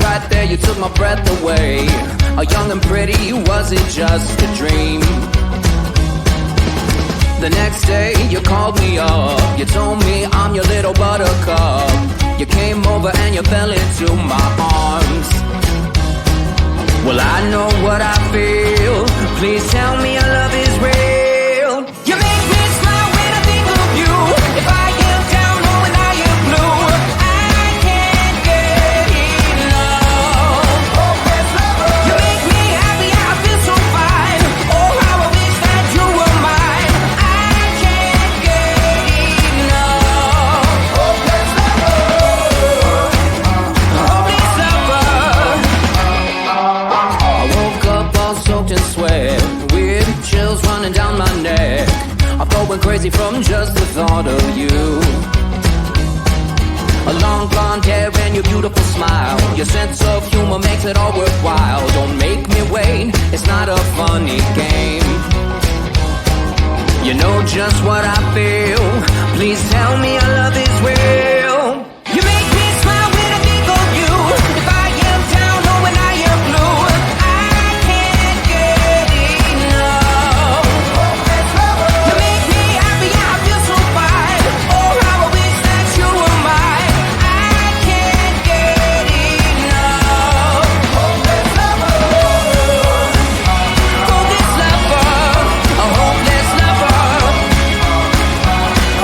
right there, you took my breath away. A young and pretty, was it just a dream? The next day you called me up, you told me I'm your little buttercup. You came over and you fell into my arms. Well, I know what I feel. Please tell me your love is real. You make me smile when I think of you. If I am down or when I am blue, I can't get enough. You make me happy, I feel so fine. Oh, how I wish that you were mine. I can't get enough. Hopeless lover. I woke up all soaked in sweat, weird chills running down my neck. I'm going crazy from just the thought of you. A long blonde hair and your beautiful smile, your sense of humor makes it all worthwhile. Don't make me wait, it's not a funny game. You know just what I feel. Please tell me your love is real. You make me smile when I think of you. If I am down or when I am blue, I can't get enough. You make me happy, I feel so fine. Oh, how I wish that you were mine. I can't get enough. Hopeless lover. Hopeless lover. A hopeless lover.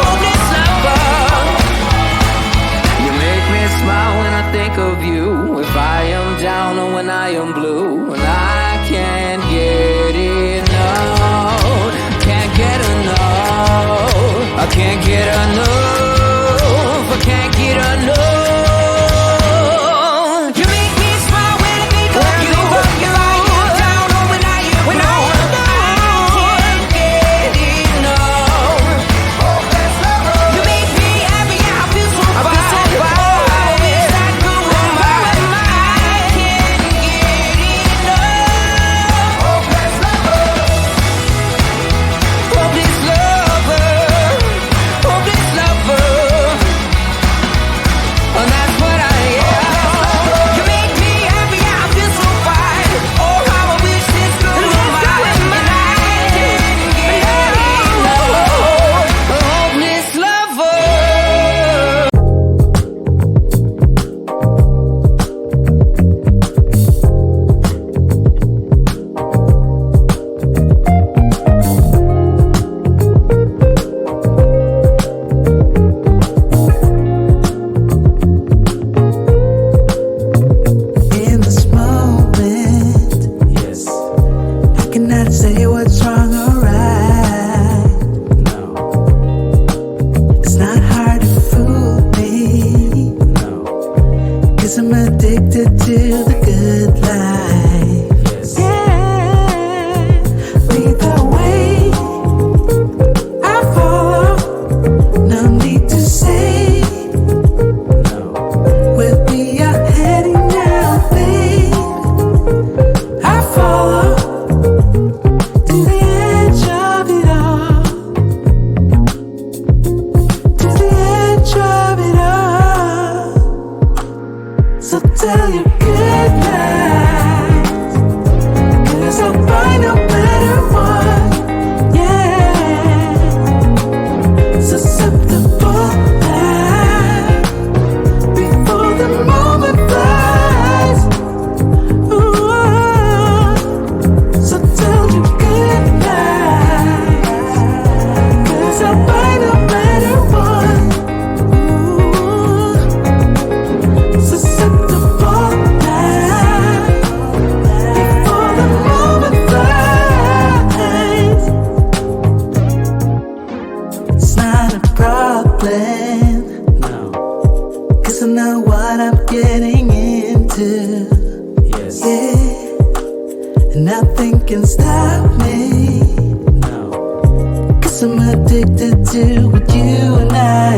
Hopeless lover. You make me smile when I think of you. If I am down or when I am blue, and I can't get enough. Can't get enough. I can't get enough. I can't get enough. You make me smile when I think of you. If I am down or when I am blue, I can't get enough. You make me happy, I feel so fine. Oh, I wish that you were mine. I can't get enough. Hopeless lover. Hopeless lover. Hopeless lover. And that's what I am. You make me happy, I feel so fine. Oh, how I wish this girl were mine. And I can't get enough. A hopeless lover. In this moment, Yes. I cannot say what's wrong or right. No. It's not hard to fool me, No. 'cause I'm addicted to the good life. Yes. Yeah, lead the way, I follow. No need to say No. where we are heading now, babe. I follow to the edge of it all, to the edge of it all. So tell your good lies, 'cause I'll find no better one. Yeah, susceptible now, before the moment flies. Ooh, so tell your good lies, 'cause I'll find a better one. Ooh, susceptible now, before the moment flies. It's not a problem, No. 'cause I know what I'm getting into. Yes. Yeah, and nothing can stop me, No. 'cause I'm addicted to what you and I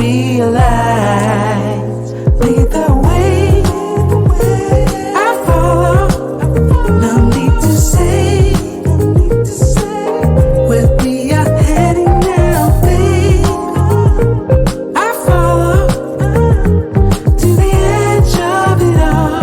realize. Lead the way, I follow. No need to say where we are heading now, babe. I follow to the edge of it all.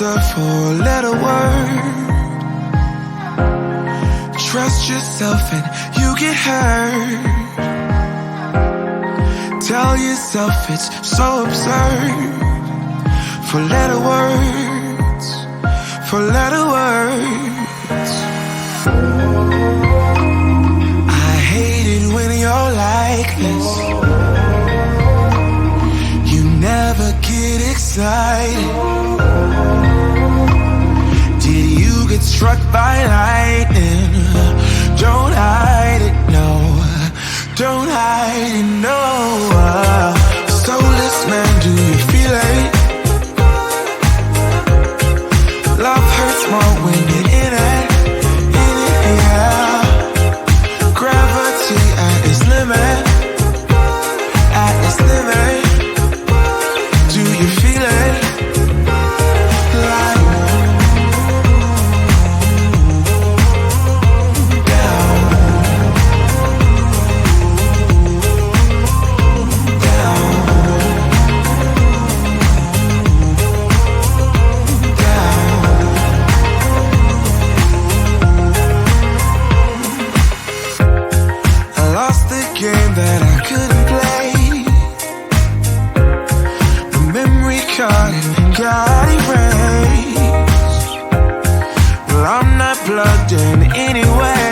a four-letter word. Trust yourself and you get hurt. Tell yourself it's so absurd. Four-letter words, four-letter words. I hate it when you're like this. You never get excited. Did you get struck by lightning? Don't hide it, no. Don't hide it, no. Soulless man, do you feel it? Love hurts more when you're in it, yeah. Gravity at its limit, at its limit. Do you feel it? Like down, down, down. I lost the game that I couldn't play. My memory card got erased. Well, I'm not plugged in anyway.